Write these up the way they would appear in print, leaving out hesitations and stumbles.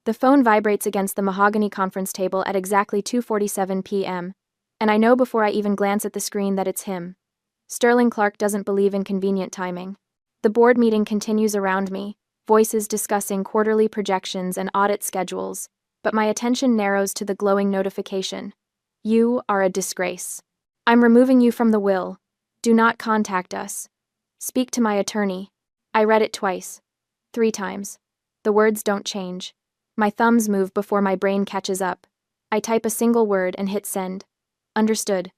The phone vibrates against the mahogany conference table at exactly 2:47 p.m., and I know before I even glance at the screen that it's him. Sterling Clark doesn't believe in convenient timing. The board meeting continues around me, voices discussing quarterly projections and audit schedules, but my attention narrows to the glowing notification. You are a disgrace. I'm removing you from the will. Do not contact us. Speak to my attorney. I read it twice. 3 times. The words don't change. My thumbs move before my brain catches up. I type a single word and hit send. Understood.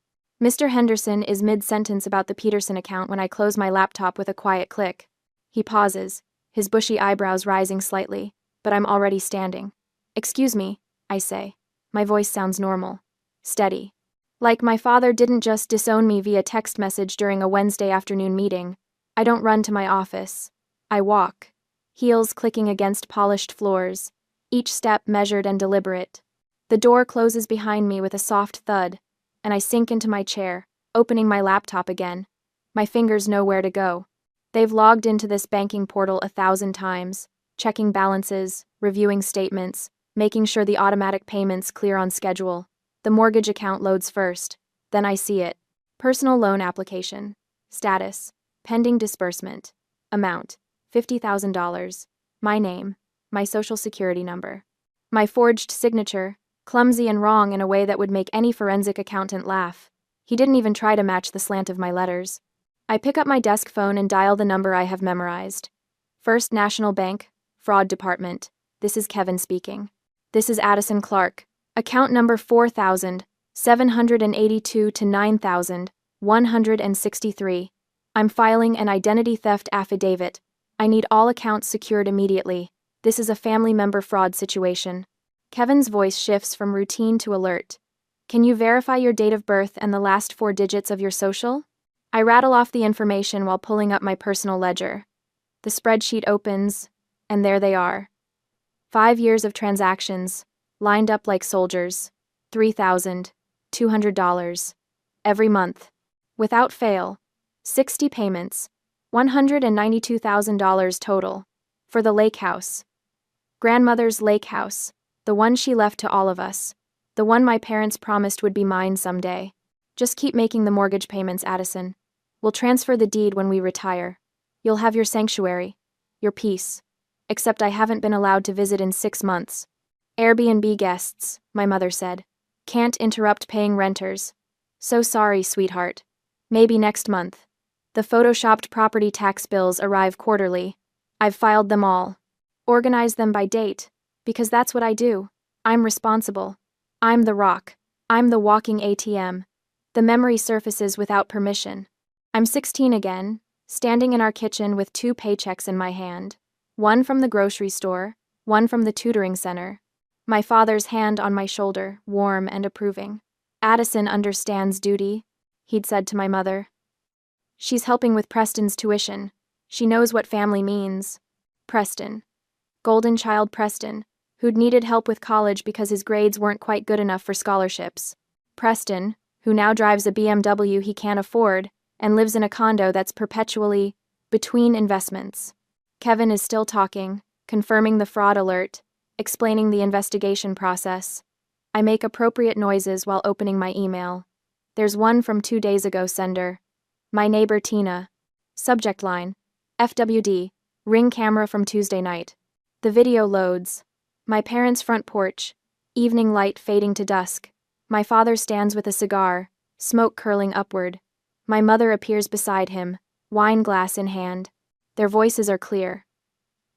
Mr. Henderson is mid-sentence about the Peterson account when I close my laptop with a quiet click. He pauses, his bushy eyebrows rising slightly, but I'm already standing. Excuse me, I say. My voice sounds normal. Steady. Like my father didn't just disown me via text message during a Wednesday afternoon meeting. I don't run to my office. I walk. Heels clicking against polished floors, each step measured and deliberate. The door closes behind me with a soft thud, and I sink into my chair, opening my laptop again. My fingers know where to go. They've logged into this banking portal 1,000 times, checking balances, reviewing statements, making sure the automatic payments clear on schedule. The mortgage account loads first, then I see it. Personal loan application. Status. Pending disbursement. Amount. $50,000. My name. My social security number. My forged signature, clumsy and wrong in a way that would make any forensic accountant laugh. He didn't even try to match the slant of my letters. I pick up my desk phone and dial the number I have memorized. First National Bank, Fraud Department. This is Kevin speaking. This is Addison Clark. Account number 4,782 to 9,163. I'm filing an identity theft affidavit. I need all accounts secured immediately. This is a family member fraud situation. Kevin's voice shifts from routine to alert. Can you verify your date of birth and the last 4 digits of your social? I rattle off the information while pulling up my personal ledger. The spreadsheet opens, and there they are. 5 years of transactions, lined up like soldiers. $3,200. Every month. Without fail. 60 payments. $192,000 total. For the lake house. Grandmother's lake house. The one she left to all of us. The one my parents promised would be mine someday. Just keep making the mortgage payments, Addison. We'll transfer the deed when we retire. You'll have your sanctuary. Your peace. Except I haven't been allowed to visit in 6 months. Airbnb guests, my mother said. Can't interrupt paying renters. So sorry, sweetheart. Maybe next month. The photoshopped property tax bills arrive quarterly. I've filed them all. Organize them by date, because that's what I do. I'm responsible. I'm the rock. I'm the walking ATM. The memory surfaces without permission. I'm 16 again, standing in our kitchen with 2 paychecks in my hand. One from the grocery store, one from the tutoring center. My father's hand on my shoulder, warm and approving. Addison understands duty, he'd said to my mother. She's helping with Preston's tuition. She knows what family means. Preston. Golden child Preston, who'd needed help with college because his grades weren't quite good enough for scholarships. Preston, who now drives a BMW he can't afford and lives in a condo that's perpetually between investments. Kevin is still talking, confirming the fraud alert, explaining the investigation process. I make appropriate noises while opening my email. There's one from 2 days ago, sender. My neighbor Tina. Subject line. FWD. Ring camera from Tuesday night. The video loads. My parents' front porch. Evening light fading to dusk. My father stands with a cigar, smoke curling upward. My mother appears beside him, wine glass in hand. Their voices are clear.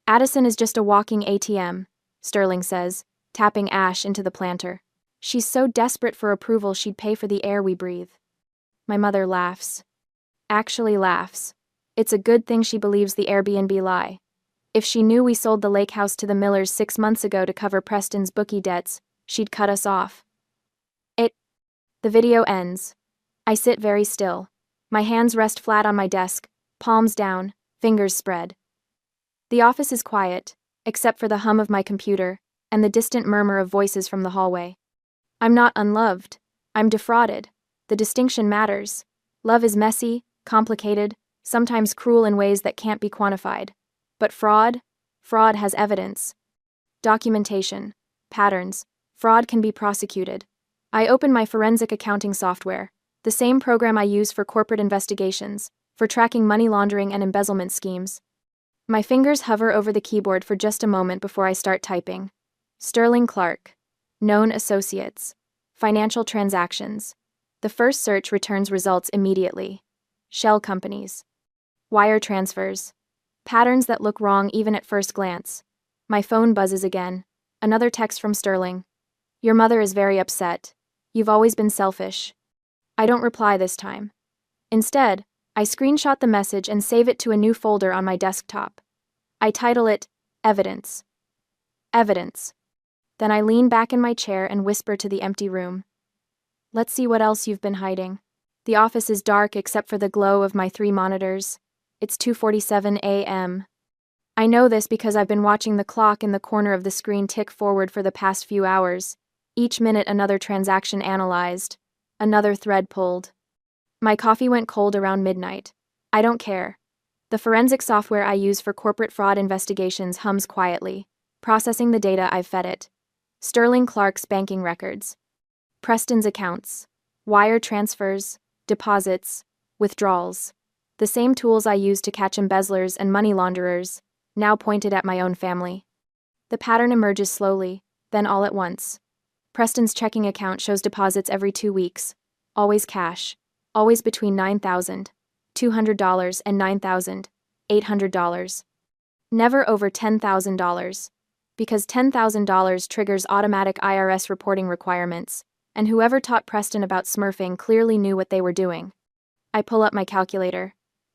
Addison is just a walking ATM, Sterling says, tapping ash into the planter. She's so desperate for approval she'd pay for the air we breathe. My mother laughs. Actually laughs. It's a good thing she believes the Airbnb lie. If she knew we sold the lake house to the Millers 6 months ago to cover Preston's bookie debts, she'd cut us off. The video ends. I sit very still. My hands rest flat on my desk, palms down, fingers spread. The office is quiet, except for the hum of my computer and the distant murmur of voices from the hallway. I'm not unloved. I'm defrauded. The distinction matters. Love is messy, complicated, sometimes cruel in ways that can't be quantified. But fraud has evidence. Documentation. Patterns. Fraud can be prosecuted. I open my forensic accounting software, the same program I use for corporate investigations, for tracking money laundering and embezzlement schemes. My fingers hover over the keyboard for just a moment before I start typing. Sterling Clark. Known associates. Financial transactions. The first search returns results immediately. Shell companies. Wire transfers. Patterns that look wrong even at first glance. My phone buzzes again. Another text from Sterling. Your mother is very upset. You've always been selfish. I don't reply this time. Instead, I screenshot the message and save it to a new folder on my desktop. I title it, Evidence. Evidence. Then I lean back in my chair and whisper to the empty room. Let's see what else you've been hiding. The office is dark except for the glow of my 3 monitors. It's 2:47 a.m. I know this because I've been watching the clock in the corner of the screen tick forward for the past few hours. Each minute another transaction analyzed. Another thread pulled. My coffee went cold around midnight. I don't care. The forensic software I use for corporate fraud investigations hums quietly, processing the data I've fed it. Sterling Clark's banking records. Preston's accounts. Wire transfers, deposits, withdrawals. The same tools I use to catch embezzlers and money launderers, now pointed at my own family. The pattern emerges slowly, then all at once. Preston's checking account shows deposits every 2 weeks, always cash, always between $9,200 and $9,800. Never over $10,000, because $10,000 triggers automatic IRS reporting requirements, and whoever taught Preston about smurfing clearly knew what they were doing. I pull up my calculator.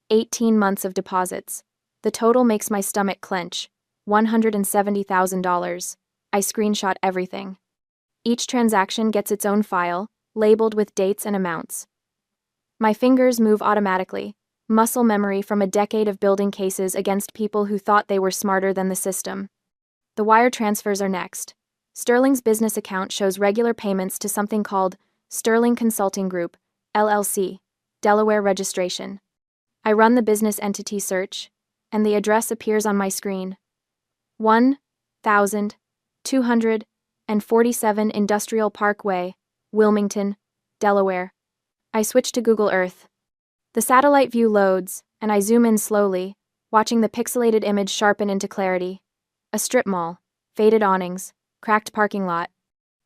18 months of deposits. The total makes my stomach clench. $170,000. I screenshot everything. Each transaction gets its own file, labeled with dates and amounts. My fingers move automatically, muscle memory from a decade of building cases against people who thought they were smarter than the system. The wire transfers are next. Sterling's business account shows regular payments to something called Sterling Consulting Group, LLC, Delaware registration. I run the business entity search, and the address appears on my screen. 1247 Industrial Parkway, Wilmington, Delaware. I switch to Google Earth. The satellite view loads, and I zoom in slowly, watching the pixelated image sharpen into clarity. A strip mall, faded awnings, cracked parking lot.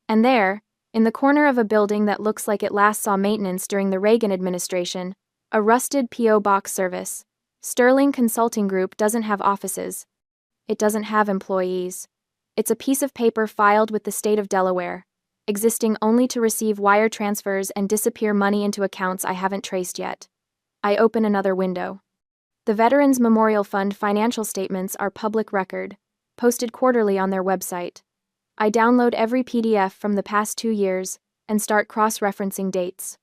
And there, in the corner of a building that looks like it last saw maintenance during the Reagan administration, a rusted P.O. box service. Sterling Consulting Group doesn't have offices. It doesn't have employees. It's a piece of paper filed with the state of Delaware, existing only to receive wire transfers and disappear money into accounts I haven't traced yet. I open another window. The Veterans Memorial Fund financial statements are public record, posted quarterly on their website. I download every PDF from the past 2 years and start cross-referencing dates.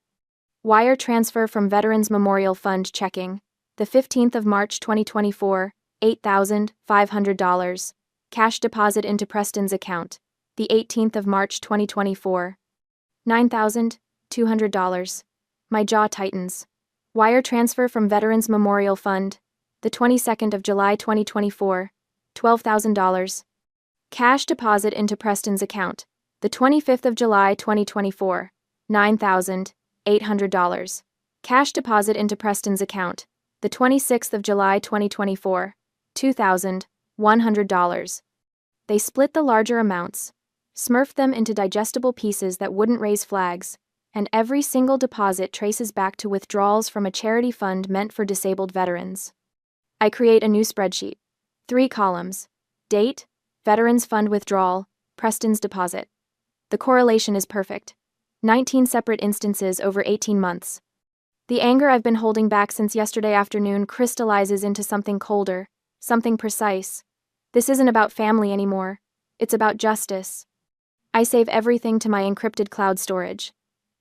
Wire transfer from Veterans Memorial Fund checking, the 15th of March 2024, $8,500. Cash deposit into Preston's account, the 18th of March 2024, $9,200. My jaw tightens. Wire transfer from Veterans Memorial Fund, the 22nd of July 2024, $12,000. Cash deposit into Preston's account, the 25th of July 2024, $9,800. Cash deposit into Preston's account, the 26th of July 2024, $2,100. They split the larger amounts, smurfed them into digestible pieces that wouldn't raise flags, and every single deposit traces back to withdrawals from a charity fund meant for disabled veterans. I create a new spreadsheet. 3 columns. Date, Veterans Fund withdrawal, Preston's deposit. The correlation is perfect. 19 separate instances over 18 months. The anger I've been holding back since yesterday afternoon crystallizes into something colder, something precise. This isn't about family anymore. It's about justice. I save everything to my encrypted cloud storage.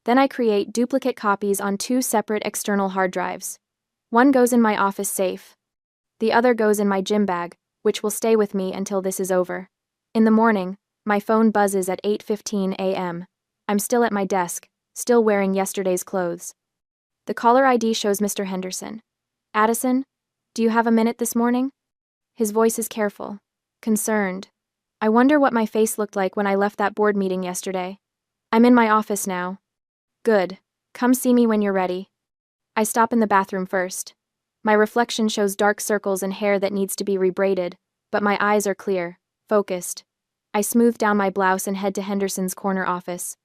Then I create duplicate copies on 2 separate external hard drives. One goes in my office safe. The other goes in my gym bag, which will stay with me until this is over. In the morning, my phone buzzes at 8:15 a.m. I'm still at my desk, still wearing yesterday's clothes. The caller ID shows Mr. Henderson. Addison, do you have a minute this morning? His voice is careful, concerned. I wonder what my face looked like when I left that board meeting yesterday. I'm in my office now. Good. Come see me when you're ready. I stop in the bathroom first. My reflection shows dark circles and hair that needs to be rebraided, but my eyes are clear, focused. I smooth down my blouse and head to Henderson's corner office.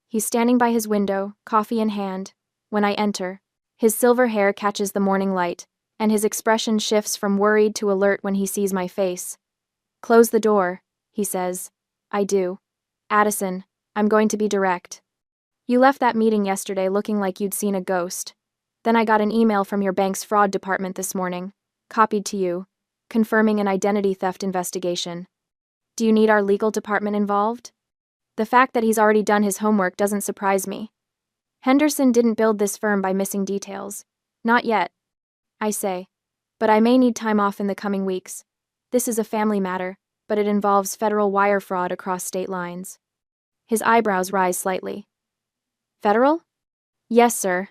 He's standing by his window, coffee in hand. When I enter, his silver hair catches the morning light, and his expression shifts from worried to alert when he sees my face. Close the door, he says. I do. Addison, I'm going to be direct. You left that meeting yesterday looking like you'd seen a ghost. Then I got an email from your bank's fraud department this morning, copied to you, confirming an identity theft investigation. Do you need our legal department involved? The fact that he's already done his homework doesn't surprise me. Henderson didn't build this firm by missing details. Not yet, I say. But I may need time off in the coming weeks. This is a family matter, but it involves federal wire fraud across state lines. His eyebrows rise slightly. Federal? Yes, sir.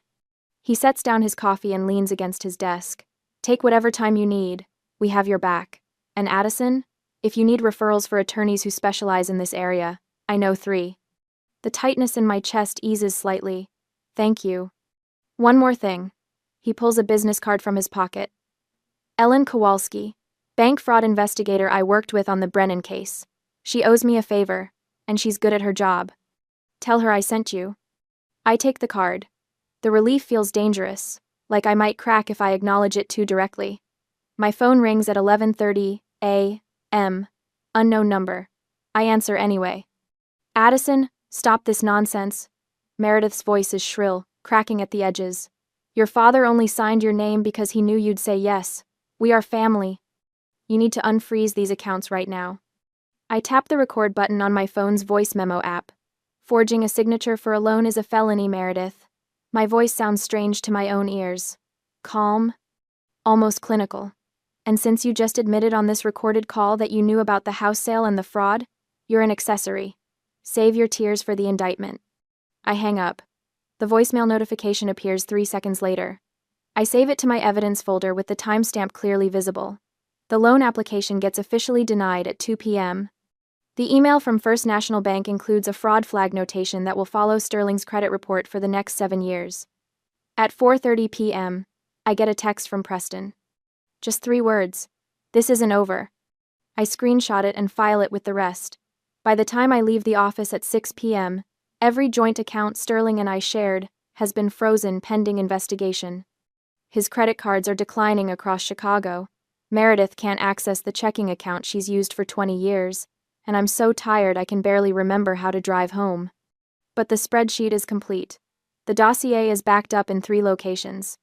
He sets down his coffee and leans against his desk. Take whatever time you need. We have your back. And Addison, if you need referrals for attorneys who specialize in this area, I know 3. The tightness in my chest eases slightly. Thank you. One more thing. He pulls a business card from his pocket. Ellen Kowalski, bank fraud investigator I worked with on the Brennan case. She owes me a favor, and she's good at her job. Tell her I sent you. I take the card. The relief feels dangerous, like I might crack if I acknowledge it too directly. My phone rings at 11:30 a.m. Unknown number. I answer anyway. Addison, stop this nonsense. Meredith's voice is shrill, cracking at the edges. Your father only signed your name because he knew you'd say yes. We are family. You need to unfreeze these accounts right now. I tap the record button on my phone's voice memo app. Forging a signature for a loan is a felony, Meredith. My voice sounds strange to my own ears. Calm. Almost clinical. And since you just admitted on this recorded call that you knew about the house sale and the fraud, you're an accessory. Save your tears for the indictment. I hang up. The voicemail notification appears 3 seconds later. I save it to my evidence folder with the timestamp clearly visible. The loan application gets officially denied at 2 p.m. The email from First National Bank includes a fraud flag notation that will follow Sterling's credit report for the next 7 years. At 4:30 p.m., I get a text from Preston. Just 3 words. This isn't over. I screenshot it and file it with the rest. By the time I leave the office at 6 p.m., every joint account Sterling and I shared has been frozen pending investigation. His credit cards are declining across Chicago. Meredith can't access the checking account she's used for 20 years. And I'm so tired I can barely remember how to drive home. But the spreadsheet is complete. The dossier is backed up in 3 locations.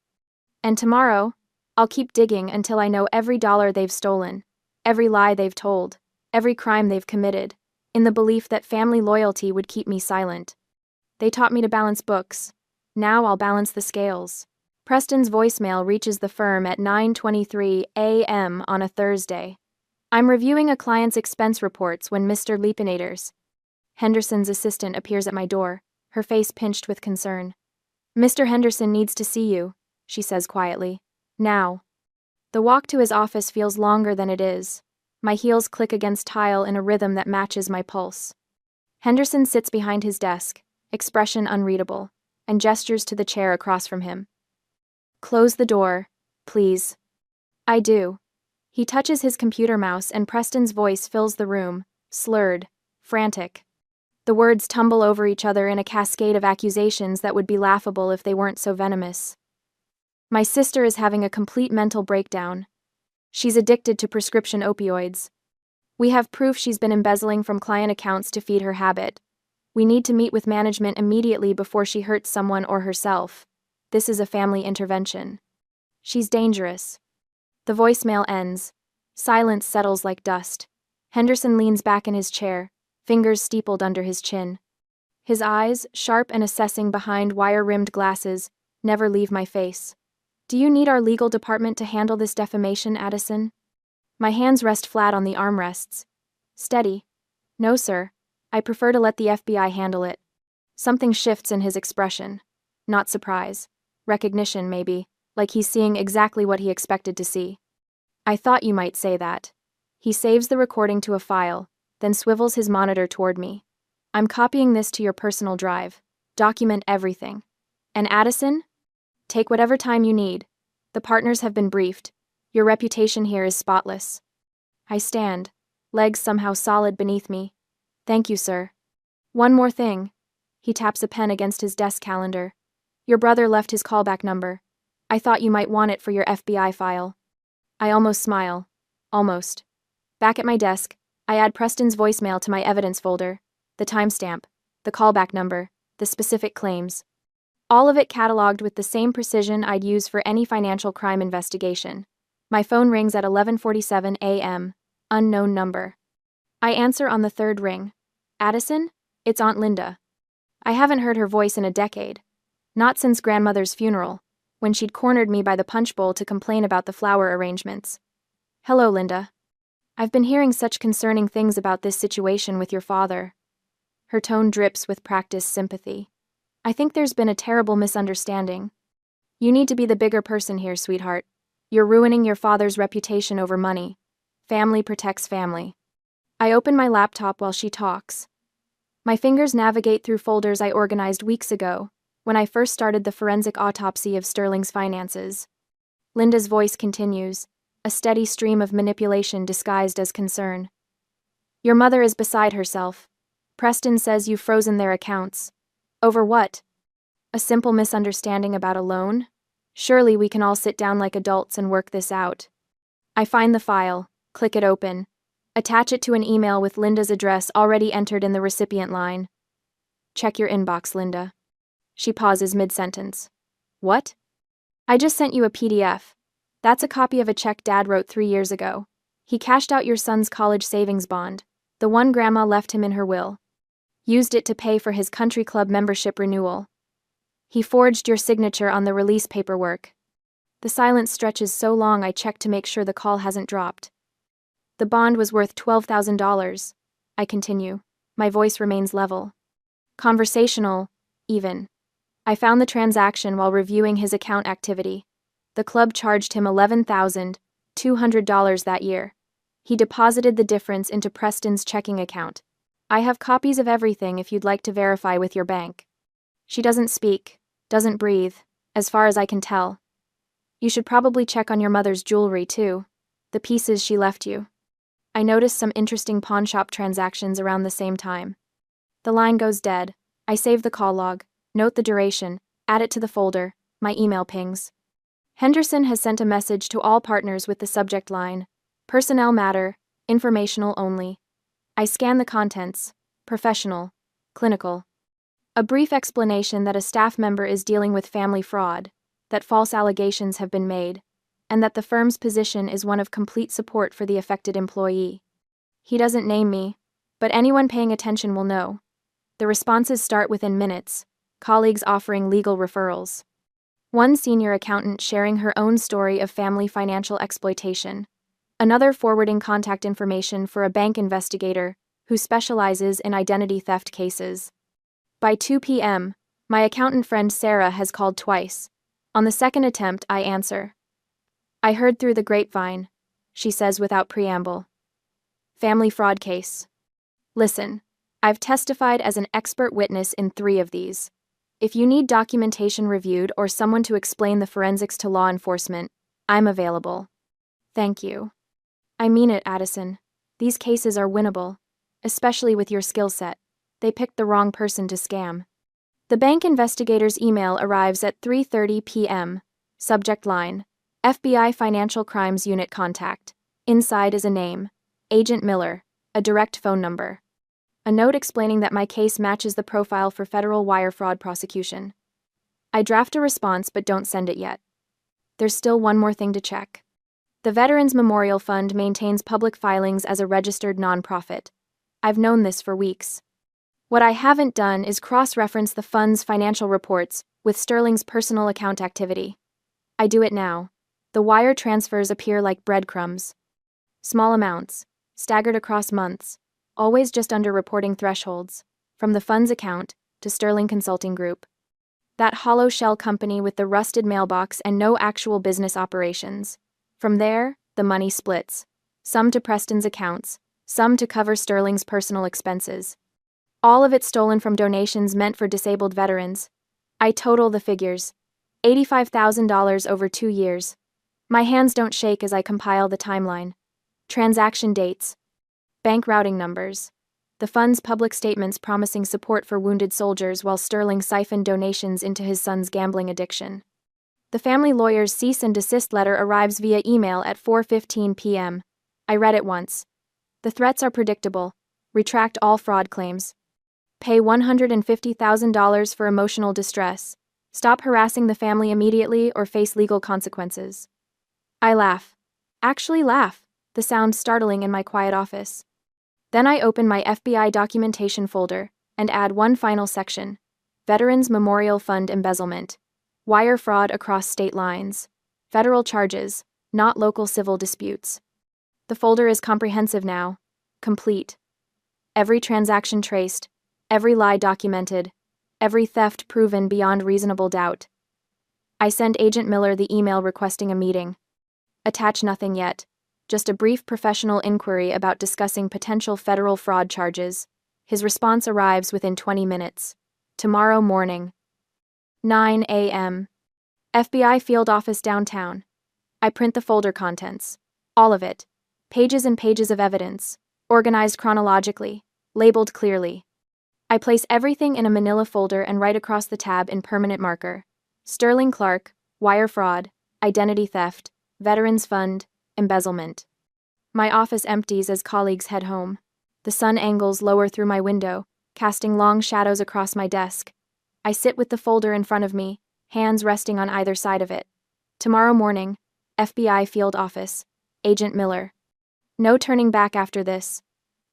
And tomorrow, I'll keep digging until I know every dollar they've stolen, every lie they've told, every crime they've committed, in the belief that family loyalty would keep me silent. They taught me to balance books. Now I'll balance the scales. Preston's voicemail reaches the firm at 9:23 a.m. on a Thursday. I'm reviewing a client's expense reports when Mr. Leapinators, Henderson's assistant, appears at my door, her face pinched with concern. Mr. Henderson needs to see you, she says quietly. Now. The walk to his office feels longer than it is. My heels click against tile in a rhythm that matches my pulse. Henderson sits behind his desk, expression unreadable, and gestures to the chair across from him. Close the door, please. I do. He touches his computer mouse and Preston's voice fills the room, slurred, frantic. The words tumble over each other in a cascade of accusations that would be laughable if they weren't so venomous. My sister is having a complete mental breakdown. She's addicted to prescription opioids. We have proof she's been embezzling from client accounts to feed her habit. We need to meet with management immediately before she hurts someone or herself. This is a family intervention. She's dangerous. The voicemail ends. Silence settles like dust. Henderson leans back in his chair, fingers steepled under his chin. His eyes, sharp and assessing behind wire-rimmed glasses, never leave my face. Do you need our legal department to handle this defamation, Addison? My hands rest flat on the armrests. Steady. No, sir. I prefer to let the FBI handle it. Something shifts in his expression. Not surprise. Recognition, maybe, like he's seeing exactly what he expected to see. I thought you might say that. He saves the recording to a file, then swivels his monitor toward me. I'm copying this to your personal drive. Document everything. And Addison? Take whatever time you need. The partners have been briefed. Your reputation here is spotless. I stand, legs somehow solid beneath me. Thank you, sir. One more thing. He taps a pen against his desk calendar. Your brother left his callback number. I thought you might want it for your FBI file. I almost smile. Almost. Back at my desk, I add Preston's voicemail to my evidence folder, the timestamp, the callback number, the specific claims. All of it cataloged with the same precision I'd use for any financial crime investigation. My phone rings at 11:47 a.m. Unknown number. I answer on the third ring. Addison? It's Aunt Linda. I haven't heard her voice in a decade. Not since grandmother's funeral, when she'd cornered me by the punch bowl to complain about the flower arrangements. Hello, Linda. I've been hearing such concerning things about this situation with your father. Her tone drips with practiced sympathy. I think there's been a terrible misunderstanding. You need to be the bigger person here, sweetheart. You're ruining your father's reputation over money. Family protects family. I open my laptop while she talks. My fingers navigate through folders I organized weeks ago, when I first started the forensic autopsy of Sterling's finances. Linda's voice continues, a steady stream of manipulation disguised as concern. Your mother is beside herself. Preston says you've frozen their accounts. Over what? A simple misunderstanding about a loan? Surely we can all sit down like adults and work this out. I find the file, click it open, attach it to an email with Linda's address already entered in the recipient line. Check your inbox, Linda. She pauses mid-sentence. What? I just sent you a PDF. That's a copy of a check Dad wrote 3 years ago. He cashed out your son's college savings bond, the one Grandma left him in her will. Used it to pay for his country club membership renewal. He forged your signature on the release paperwork. The silence stretches so long I check to make sure the call hasn't dropped. The bond was worth $12,000. I continue. My voice remains level. Conversational, even. I found the transaction while reviewing his account activity. The club charged him $11,200 that year. He deposited the difference into Preston's checking account. I have copies of everything if you'd like to verify with your bank. She doesn't speak, doesn't breathe, as far as I can tell. You should probably check on your mother's jewelry too, the pieces she left you. I noticed some interesting pawnshop transactions around the same time. The line goes dead. I save the call log, note the duration, add it to the folder, my email pings. Henderson has sent a message to all partners with the subject line, personnel matter, informational only. I scan the contents, professional, clinical. A brief explanation that a staff member is dealing with family fraud, that false allegations have been made, and that the firm's position is one of complete support for the affected employee. He doesn't name me, but anyone paying attention will know. The responses start within minutes, colleagues offering legal referrals. One senior accountant sharing her own story of family financial exploitation. Another forwarding contact information for a bank investigator who specializes in identity theft cases. By 2 p.m., my accountant friend Sarah has called twice. On the second attempt, I answer. I heard through the grapevine, she says without preamble. Family fraud case. Listen, I've testified as an expert witness in 3 of these. If you need documentation reviewed or someone to explain the forensics to law enforcement, I'm available. Thank you. I mean it, Addison. These cases are winnable, especially with your skill set. They picked the wrong person to scam. The bank investigator's email arrives at 3:30 p.m. Subject line, FBI Financial Crimes Unit contact. Inside is a name, Agent Miller, a direct phone number. A note explaining that my case matches the profile for federal wire fraud prosecution. I draft a response but don't send it yet. There's still one more thing to check. The Veterans Memorial Fund maintains public filings as a registered nonprofit. I've known this for weeks. What I haven't done is cross-reference the fund's financial reports with Sterling's personal account activity. I do it now. The wire transfers appear like breadcrumbs. Small amounts, staggered across months, always just under reporting thresholds, from the fund's account to Sterling Consulting Group. That hollow shell company with the rusted mailbox and no actual business operations. From there, the money splits, some to Preston's accounts, some to cover Sterling's personal expenses. All of it stolen from donations meant for disabled veterans. I total the figures. $85,000 over 2 years. My hands don't shake as I compile the timeline. Transaction dates. Bank routing numbers. The fund's public statements promising support for wounded soldiers while Sterling siphoned donations into his son's gambling addiction. The family lawyer's cease and desist letter arrives via email at 4:15 p.m. I read it once. The threats are predictable. Retract all fraud claims. Pay $150,000 for emotional distress. Stop harassing the family immediately or face legal consequences. I laugh. Actually laugh, the sound startling in my quiet office. Then I open my FBI documentation folder and add one final section. Veterans Memorial Fund embezzlement. Wire fraud across state lines. Federal charges, not local civil disputes. The folder is comprehensive now. Complete. Every transaction traced. Every lie documented. Every theft proven beyond reasonable doubt. I send Agent Miller the email requesting a meeting. Attach nothing yet. Just a brief professional inquiry about discussing potential federal fraud charges. His response arrives within 20 minutes. Tomorrow morning. 9 a.m. FBI field office downtown. I print the folder contents. All of it. Pages and pages of evidence. Organized chronologically. Labeled clearly. I place everything in a manila folder and write across the tab in permanent marker. Sterling Clark, wire fraud, identity theft, Veterans Fund, embezzlement. My office empties as colleagues head home. The sun angles lower through my window, casting long shadows across my desk. I sit with the folder in front of me, hands resting on either side of it. Tomorrow morning, FBI field office, Agent Miller. No turning back after this.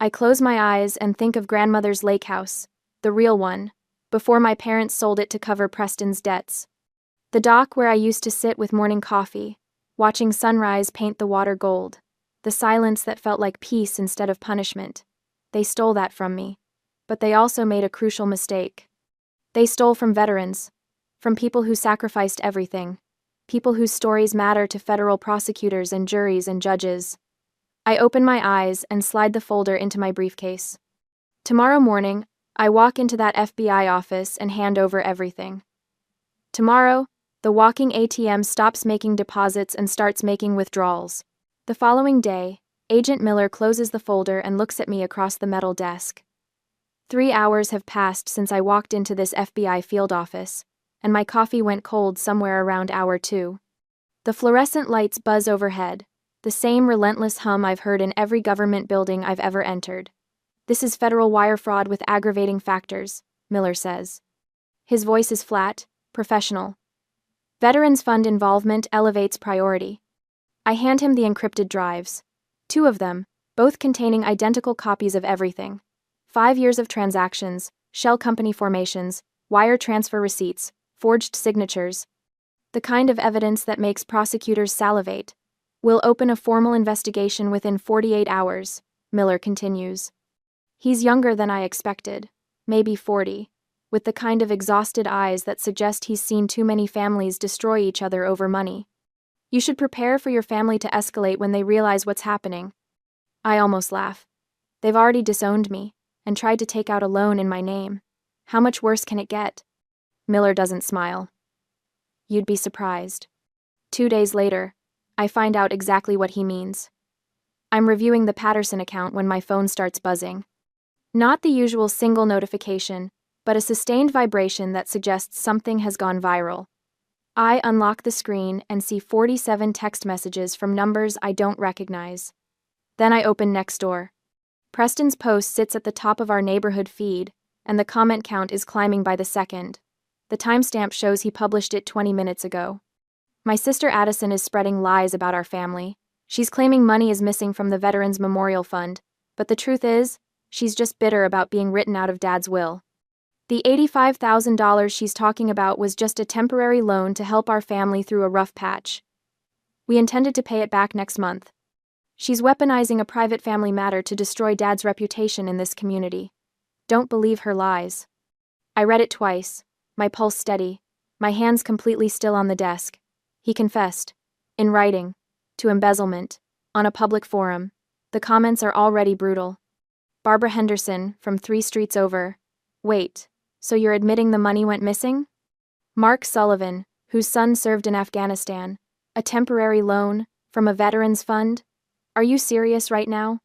I close my eyes and think of grandmother's lake house, the real one, before my parents sold it to cover Preston's debts. The dock where I used to sit with morning coffee, watching sunrise paint the water gold. The silence that felt like peace instead of punishment. They stole that from me. But they also made a crucial mistake. They stole from veterans. From people who sacrificed everything. People whose stories matter to federal prosecutors and juries and judges. I open my eyes and slide the folder into my briefcase. Tomorrow morning, I walk into that FBI office and hand over everything. Tomorrow, the walking ATM stops making deposits and starts making withdrawals. The following day, Agent Miller closes the folder and looks at me across the metal desk. 3 hours have passed since I walked into this FBI field office, and my coffee went cold somewhere around hour 2. The fluorescent lights buzz overhead, the same relentless hum I've heard in every government building I've ever entered. This is federal wire fraud with aggravating factors, Miller says. His voice is flat, professional. Veterans Fund involvement elevates priority. I hand him the encrypted drives. 2 of them, both containing identical copies of everything. 5 years of transactions, shell company formations, wire transfer receipts, forged signatures. The kind of evidence that makes prosecutors salivate. We'll open a formal investigation within 48 hours, Miller continues. He's younger than I expected, maybe 40, with the kind of exhausted eyes that suggest he's seen too many families destroy each other over money. You should prepare for your family to escalate when they realize what's happening. I almost laugh. They've already disowned me and tried to take out a loan in my name. How much worse can it get? Miller doesn't smile. You'd be surprised. 2 days later, I find out exactly what he means. I'm reviewing the Patterson account when my phone starts buzzing. Not the usual single notification, but a sustained vibration that suggests something has gone viral. I unlock the screen and see 47 text messages from numbers I don't recognize. Then I open Nextdoor. Preston's post sits at the top of our neighborhood feed, and the comment count is climbing by the second. The timestamp shows he published it 20 minutes ago. My sister Addison is spreading lies about our family. She's claiming money is missing from the Veterans Memorial Fund, but the truth is, she's just bitter about being written out of Dad's will. The $85,000 she's talking about was just a temporary loan to help our family through a rough patch. We intended to pay it back next month. She's weaponizing a private family matter to destroy Dad's reputation in this community. Don't believe her lies. I read it twice, my pulse steady, my hands completely still on the desk. He confessed, in writing, to embezzlement, on a public forum. The comments are already brutal. Barbara Henderson, from 3 streets over. Wait, so you're admitting the money went missing? Mark Sullivan, whose son served in Afghanistan. A temporary loan, from a veterans fund? Are you serious right now?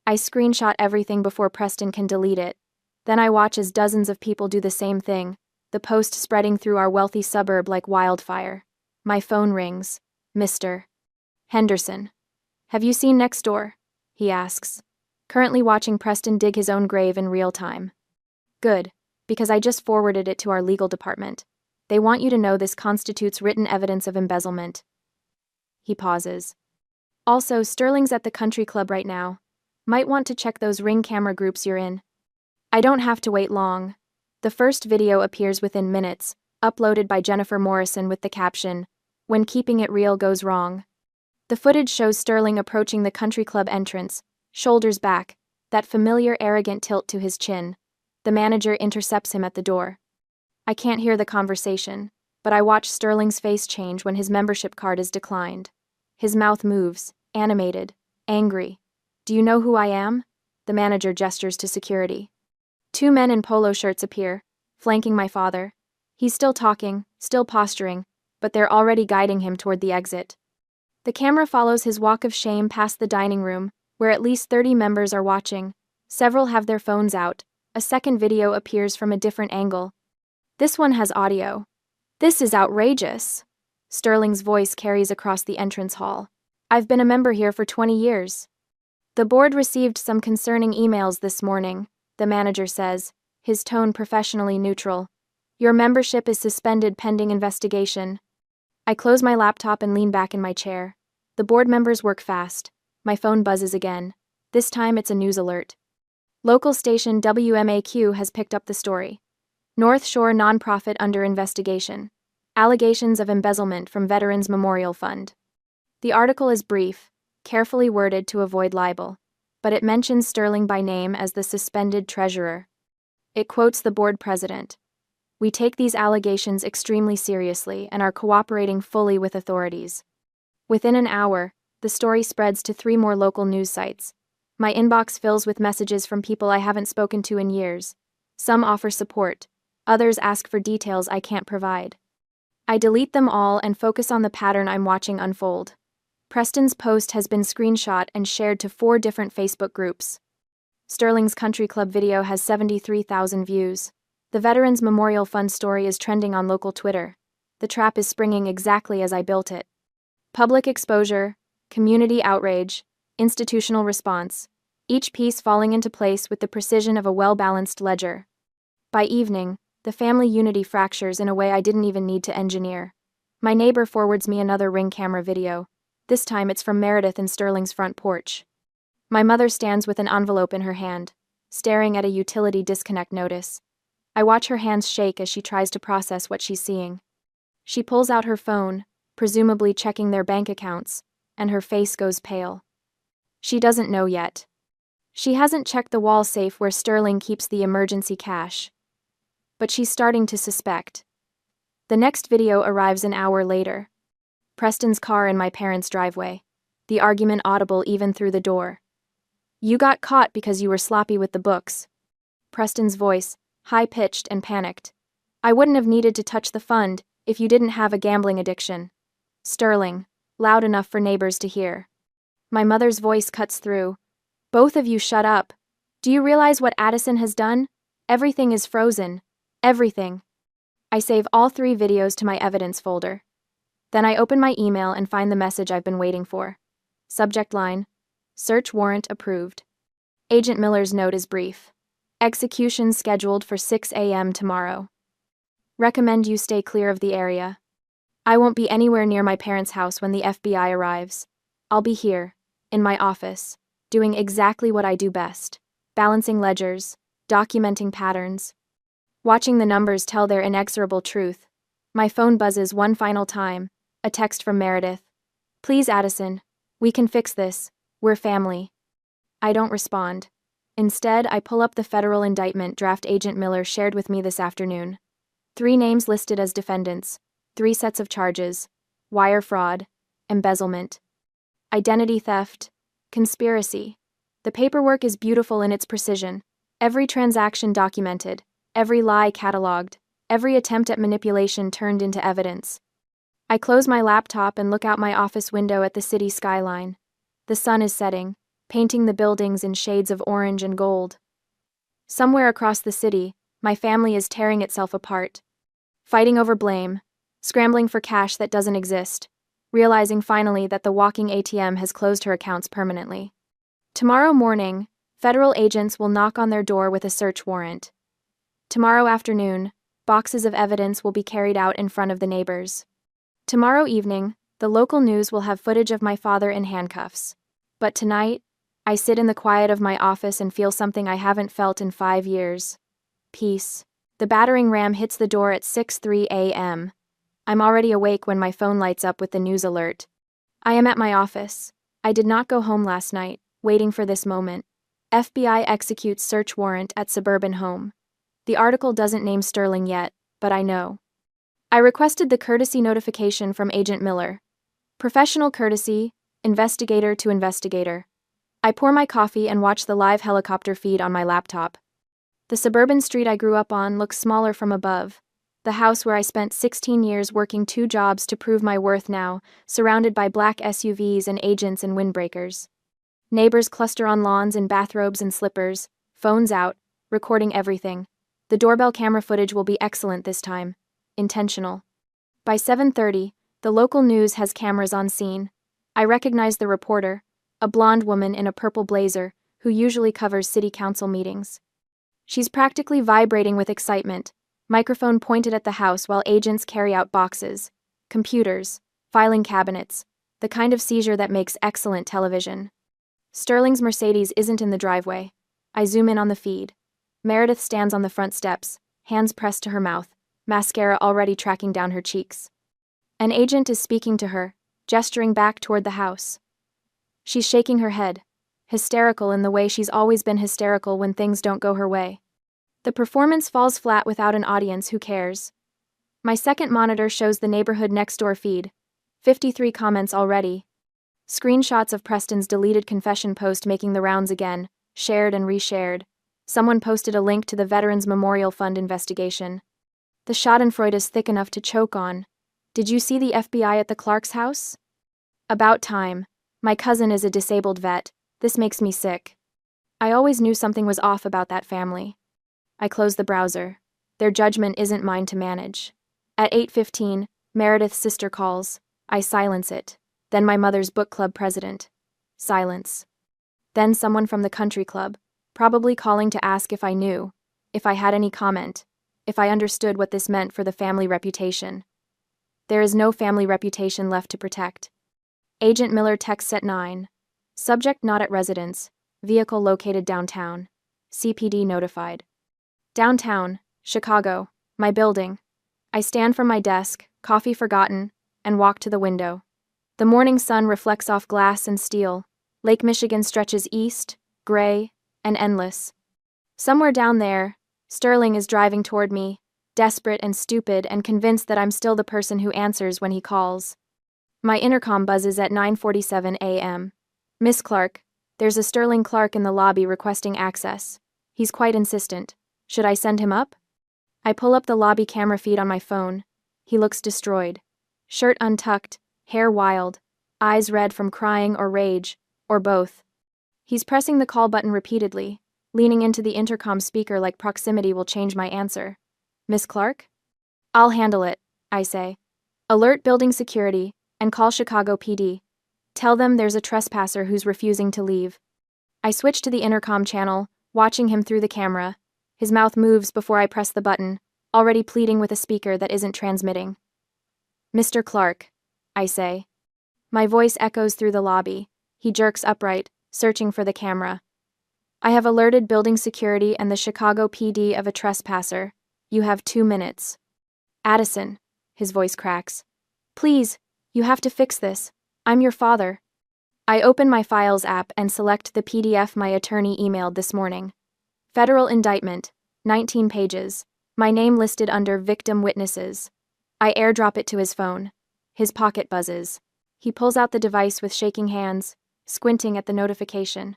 I screenshot everything before Preston can delete it. Then I watch as dozens of people do the same thing, the post spreading through our wealthy suburb like wildfire. My phone rings. Mr. Henderson. Have you seen next door? He asks. Currently watching Preston dig his own grave in real time. Good, because I just forwarded it to our legal department. They want you to know this constitutes written evidence of embezzlement. He pauses. Also, Sterling's at the country club right now. Might want to check those Ring camera groups you're in. I don't have to wait long. The first video appears within minutes, uploaded by Jennifer Morrison with the caption, "When keeping it real goes wrong." The footage shows Sterling approaching the country club entrance, shoulders back, that familiar arrogant tilt to his chin. The manager intercepts him at the door. I can't hear the conversation, but I watch Sterling's face change when his membership card is declined. His mouth moves, animated, angry. "Do you know who I am?" The manager gestures to security. 2 men in polo shirts appear, flanking my father. He's still talking, still posturing, but they're already guiding him toward the exit. The camera follows his walk of shame past the dining room, where at least 30 members are watching. Several have their phones out. A second video appears from a different angle. This one has audio. "This is outrageous." Sterling's voice carries across the entrance hall. "I've been a member here for 20 years. The board received some concerning emails this morning," the manager says, his tone professionally neutral. "Your membership is suspended pending investigation." I close my laptop and lean back in my chair. The board members work fast. My phone buzzes again. This time it's a news alert. Local station WMAQ has picked up the story. North Shore nonprofit under investigation. Allegations of embezzlement from Veterans Memorial Fund. The article is brief, carefully worded to avoid libel, but it mentions Sterling by name as the suspended treasurer. It quotes the board president. "We take these allegations extremely seriously and are cooperating fully with authorities." Within an hour, the story spreads to 3 more local news sites. My inbox fills with messages from people I haven't spoken to in years. Some offer support, others ask for details I can't provide. I delete them all and focus on the pattern I'm watching unfold. Preston's post has been screenshot and shared to 4 different Facebook groups. Sterling's country club video has 73,000 views. The Veterans Memorial Fund story is trending on local Twitter. The trap is springing exactly as I built it. Public exposure, community outrage, institutional response, each piece falling into place with the precision of a well-balanced ledger. By evening, the family unity fractures in a way I didn't even need to engineer. My neighbor forwards me another Ring camera video. This time it's from Meredith in Sterling's front porch. My mother stands with an envelope in her hand, staring at a utility disconnect notice. I watch her hands shake as she tries to process what she's seeing. She pulls out her phone, presumably checking their bank accounts, and her face goes pale. She doesn't know yet. She hasn't checked the wall safe where Sterling keeps the emergency cash. But she's starting to suspect. The next video arrives an hour later. Preston's car in my parents' driveway. The argument audible even through the door. "You got caught because you were sloppy with the books." Preston's voice, high-pitched and panicked. "I wouldn't have needed to touch the fund if you didn't have a gambling addiction." Sterling, loud enough for neighbors to hear. My mother's voice cuts through. "Both of you shut up. Do you realize what Addison has done? Everything is frozen. Everything." I save all 3 videos to my evidence folder. Then I open my email and find the message I've been waiting for. Subject line: Search warrant approved. Agent Miller's note is brief. Execution scheduled for 6 a.m. tomorrow. Recommend you stay clear of the area. I won't be anywhere near my parents' house when the FBI arrives. I'll be here, in my office, doing exactly what I do best: balancing ledgers, documenting patterns, watching the numbers tell their inexorable truth. My phone buzzes one final time, a text from Meredith. "Please, Addison, we can fix this. We're family." I don't respond. Instead, I pull up the federal indictment draft Agent Miller shared with me this afternoon. 3 names listed as defendants, 3 sets of charges: wire fraud, embezzlement, identity theft, conspiracy. The paperwork is beautiful in its precision. Every transaction documented, every lie cataloged, every attempt at manipulation turned into evidence. I close my laptop and look out my office window at the city skyline. The sun is setting, painting the buildings in shades of orange and gold. Somewhere across the city, my family is tearing itself apart. Fighting over blame, scrambling for cash that doesn't exist, realizing finally that the walking ATM has closed her accounts permanently. Tomorrow morning, federal agents will knock on their door with a search warrant. Tomorrow afternoon, boxes of evidence will be carried out in front of the neighbors. Tomorrow evening, the local news will have footage of my father in handcuffs. But tonight, I sit in the quiet of my office and feel something I haven't felt in 5 years. Peace. The battering ram hits the door at 6:03 a.m. I'm already awake when my phone lights up with the news alert. I am at my office. I did not go home last night, waiting for this moment. FBI executes search warrant at suburban home. The article doesn't name Sterling yet, but I know. I requested the courtesy notification from Agent Miller. Professional courtesy, investigator to investigator. I pour my coffee and watch the live helicopter feed on my laptop. The suburban street I grew up on looks smaller from above. The house where I spent 16 years working 2 jobs to prove my worth now, surrounded by black SUVs and agents and windbreakers. Neighbors cluster on lawns in bathrobes and slippers, phones out, recording everything. The doorbell camera footage will be excellent this time. Intentional. By 7:30, the local news has cameras on scene. I recognize the reporter, a blonde woman in a purple blazer, who usually covers city council meetings. She's practically vibrating with excitement, microphone pointed at the house while agents carry out boxes, computers, filing cabinets, the kind of seizure that makes excellent television. Sterling's Mercedes isn't in the driveway. I zoom in on the feed. Meredith stands on the front steps, hands pressed to her mouth, mascara already tracking down her cheeks. An agent is speaking to her, gesturing back toward the house. She's shaking her head, hysterical in the way she's always been hysterical when things don't go her way. The performance falls flat without an audience who cares. My second monitor shows the neighborhood next door feed. 53 comments already. Screenshots of Preston's deleted confession post making the rounds again, shared and reshared. Someone posted a link to the Veterans Memorial Fund investigation. The schadenfreude is thick enough to choke on. Did you see the FBI at the Clark's house? About time. My cousin is a disabled vet. This makes me sick. I always knew something was off about that family. I close the browser. Their judgment isn't mine to manage. At 8:15, Meredith's sister calls. I silence it. Then my mother's book club president. Silence. Then someone from the country club, probably calling to ask if I knew, if I had any comment, if I understood what this meant for the family reputation. There is no family reputation left to protect. Agent Miller texts at 9. Subject not at residence. Vehicle located downtown. CPD notified. Downtown, Chicago, my building. I stand from my desk, coffee forgotten, and walk to the window. The morning sun reflects off glass and steel. Lake Michigan stretches east, gray, and endless. Somewhere down there, Sterling is driving toward me, desperate and stupid and convinced that I'm still the person who answers when he calls. My intercom buzzes at 9:47 a.m. Miss Clark, there's a Sterling Clark in the lobby requesting access. He's quite insistent. Should I send him up? I pull up the lobby camera feed on my phone. He looks destroyed. Shirt untucked, hair wild, eyes red from crying or rage, or both. He's pressing the call button repeatedly, leaning into the intercom speaker like proximity will change my answer. Miss Clark? I'll handle it, I say. Alert building security, and call Chicago PD. Tell them there's a trespasser who's refusing to leave. I switch to the intercom channel, watching him through the camera. His mouth moves before I press the button, already pleading with a speaker that isn't transmitting. Mr. Clark, I say. My voice echoes through the lobby. He jerks upright, searching for the camera. I have alerted building security and the Chicago PD of a trespasser. You have 2 minutes. Addison, his voice cracks. Please, you have to fix this. I'm your father. I open my Files app and select the PDF my attorney emailed this morning. Federal indictment, 19 pages. My name listed under victim witnesses. I airdrop it to his phone. His pocket buzzes. He pulls out the device with shaking hands, squinting at the notification.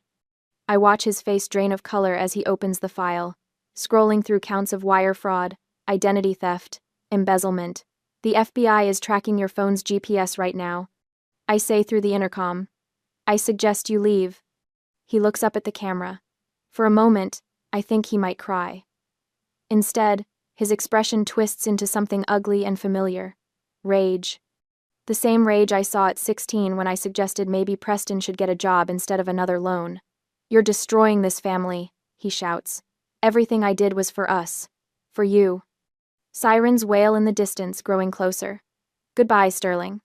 I watch his face drain of color as he opens the file, scrolling through counts of wire fraud, identity theft, embezzlement. The FBI is tracking your phone's GPS right now. I say through the intercom. I suggest you leave. He looks up at the camera. For a moment, I think he might cry. Instead, his expression twists into something ugly and familiar. Rage. The same rage I saw at 16 when I suggested maybe Preston should get a job instead of another loan. You're destroying this family, he shouts. Everything I did was for us. For you. Sirens wail in the distance, growing closer. Goodbye, Sterling.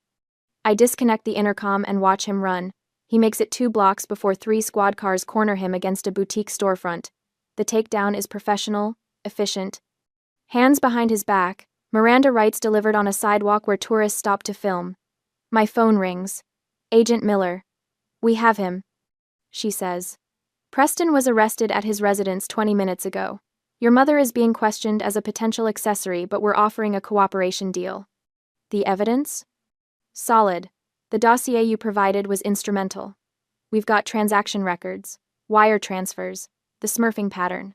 I disconnect the intercom and watch him run. He makes it 2 blocks before 3 squad cars corner him against a boutique storefront. The takedown is professional, efficient. Hands behind his back, Miranda writes delivered on a sidewalk where tourists stop to film. My phone rings. Agent Miller. We have him, she says. Preston was arrested at his residence 20 minutes ago. Your mother is being questioned as a potential accessory, but we're offering a cooperation deal. The evidence? Solid. The dossier you provided was instrumental. We've got transaction records, wire transfers, the smurfing pattern.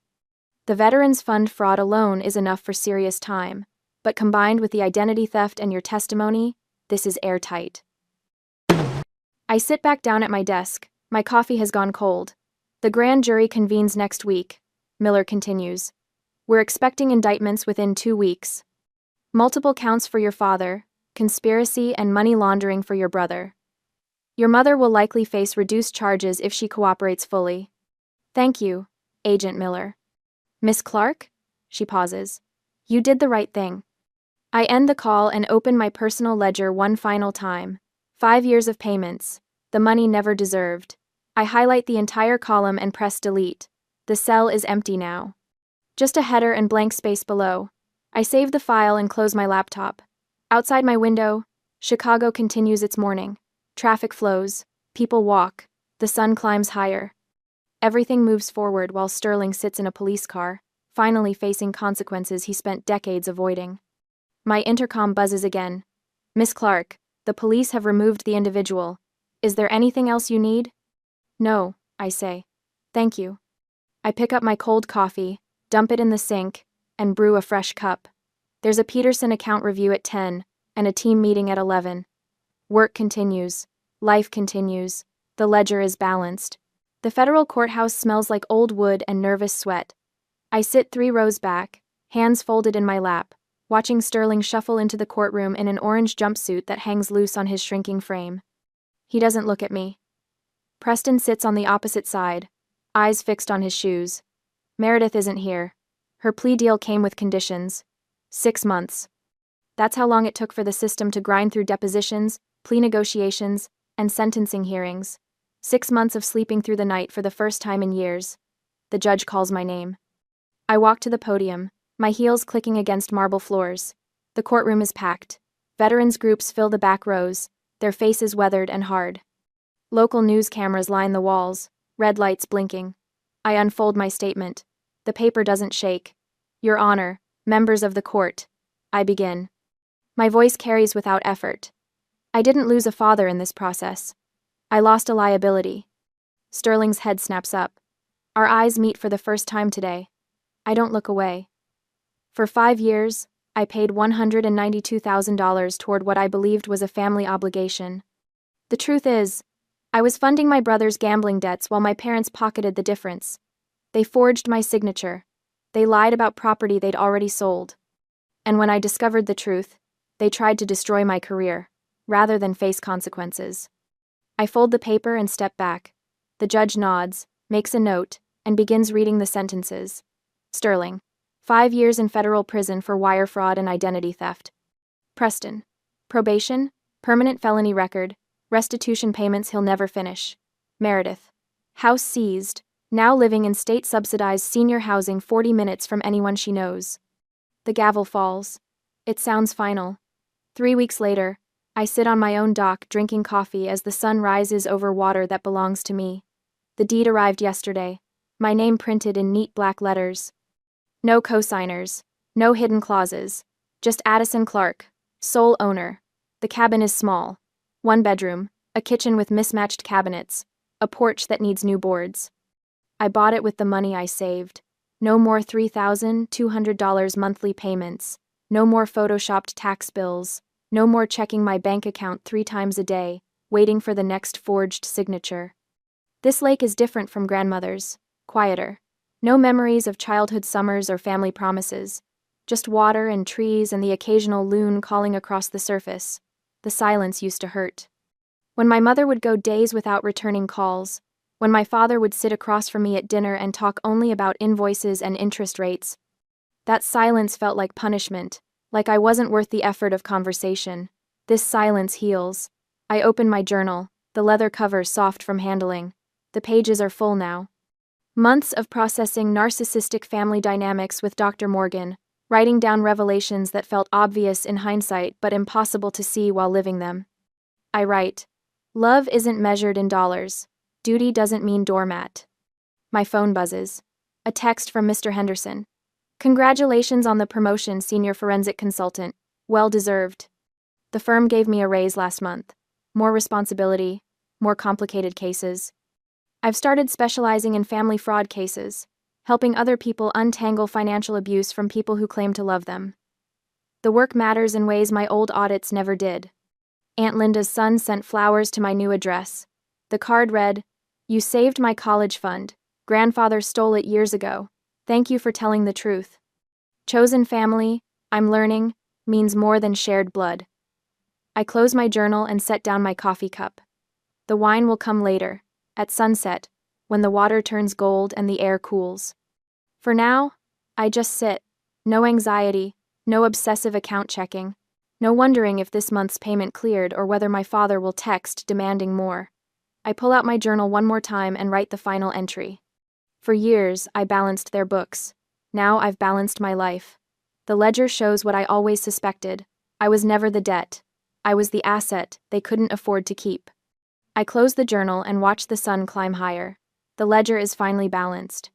The Veterans Fund fraud alone is enough for serious time, but combined with the identity theft and your testimony, this is airtight. I sit back down at my desk. My coffee has gone cold. The grand jury convenes next week, Miller continues. We're expecting indictments within 2 weeks. Multiple counts for your father, conspiracy and money laundering for your brother. Your mother will likely face reduced charges if she cooperates fully. Thank you, Agent Miller. Miss Clark? She pauses. You did the right thing. I end the call and open my personal ledger one final time. 5 years of payments. The money never deserved. I highlight the entire column and press delete. The cell is empty now. Just a header and blank space below. I save the file and close my laptop. Outside my window, Chicago continues its morning. Traffic flows. People walk. The sun climbs higher. Everything moves forward while Sterling sits in a police car, finally facing consequences he spent decades avoiding. My intercom buzzes again. Miss Clark, the police have removed the individual. Is there anything else you need? No, I say. Thank you. I pick up my cold coffee, dump it in the sink, and brew a fresh cup. There's a Peterson account review at 10, and a team meeting at 11. Work continues. Life continues. The ledger is balanced. The federal courthouse smells like old wood and nervous sweat. I sit 3 rows back, hands folded in my lap, watching Sterling shuffle into the courtroom in an orange jumpsuit that hangs loose on his shrinking frame. He doesn't look at me. Preston sits on the opposite side, eyes fixed on his shoes. Meredith isn't here. Her plea deal came with conditions. 6 months. That's how long it took for the system to grind through depositions, plea negotiations, and sentencing hearings. 6 months of sleeping through the night for the first time in years. The judge calls my name. I walk to the podium, my heels clicking against marble floors. The courtroom is packed. Veterans groups fill the back rows, their faces weathered and hard. Local news cameras line the walls, red lights blinking. I unfold my statement. The paper doesn't shake. Your Honor, members of the court. I begin. My voice carries without effort. I didn't lose a father in this process. I lost a liability. Sterling's head snaps up. Our eyes meet for the first time today. I don't look away. For 5 years, I paid $192,000 toward what I believed was a family obligation. The truth is, I was funding my brother's gambling debts while my parents pocketed the difference. They forged my signature. They lied about property they'd already sold. And when I discovered the truth, they tried to destroy my career, rather than face consequences. I fold the paper and step back. The judge nods, makes a note, and begins reading the sentences. Sterling, 5 years in federal prison for wire fraud and identity theft. Preston, probation, permanent felony record, restitution payments he'll never finish. Meredith, house seized, now living in state-subsidized senior housing 40 minutes from anyone she knows. The gavel falls. It sounds final. 3 weeks later, I sit on my own dock drinking coffee as the sun rises over water that belongs to me. The deed arrived yesterday, my name printed in neat black letters. No co-signers, no hidden clauses, just Addison Clark, sole owner. The cabin is small. 1 bedroom, a kitchen with mismatched cabinets, a porch that needs new boards. I bought it with the money I saved. No more $3,200 monthly payments. No more photoshopped tax bills. No more checking my bank account 3 times a day, waiting for the next forged signature. This lake is different from grandmother's, quieter. No memories of childhood summers or family promises. Just water and trees and the occasional loon calling across the surface. The silence used to hurt. When my mother would go days without returning calls, when my father would sit across from me at dinner and talk only about invoices and interest rates, that silence felt like punishment, like I wasn't worth the effort of conversation. This silence heals. I open my journal, the leather cover soft from handling. The pages are full now. Months of processing narcissistic family dynamics with Dr. Morgan, writing down revelations that felt obvious in hindsight but impossible to see while living them. I write, love isn't measured in dollars. Duty doesn't mean doormat. My phone buzzes. A text from Mr. Henderson. Congratulations on the promotion, senior forensic consultant. Well deserved. The firm gave me a raise last month. More responsibility, more complicated cases. I've started specializing in family fraud cases, helping other people untangle financial abuse from people who claim to love them. The work matters in ways my old audits never did. Aunt Linda's son sent flowers to my new address. The card read, "You saved my college fund. Grandfather stole it years ago. Thank you for telling the truth." Chosen family, I'm learning, means more than shared blood. I close my journal and set down my coffee cup. The wine will come later, at sunset, when the water turns gold and the air cools. For now, I just sit. No anxiety, no obsessive account checking, no wondering if this month's payment cleared or whether my father will text demanding more. I pull out my journal one more time and write the final entry. For years, I balanced their books. Now I've balanced my life. The ledger shows what I always suspected. I was never the debt. I was the asset they couldn't afford to keep. I close the journal and watch the sun climb higher. The ledger is finally balanced.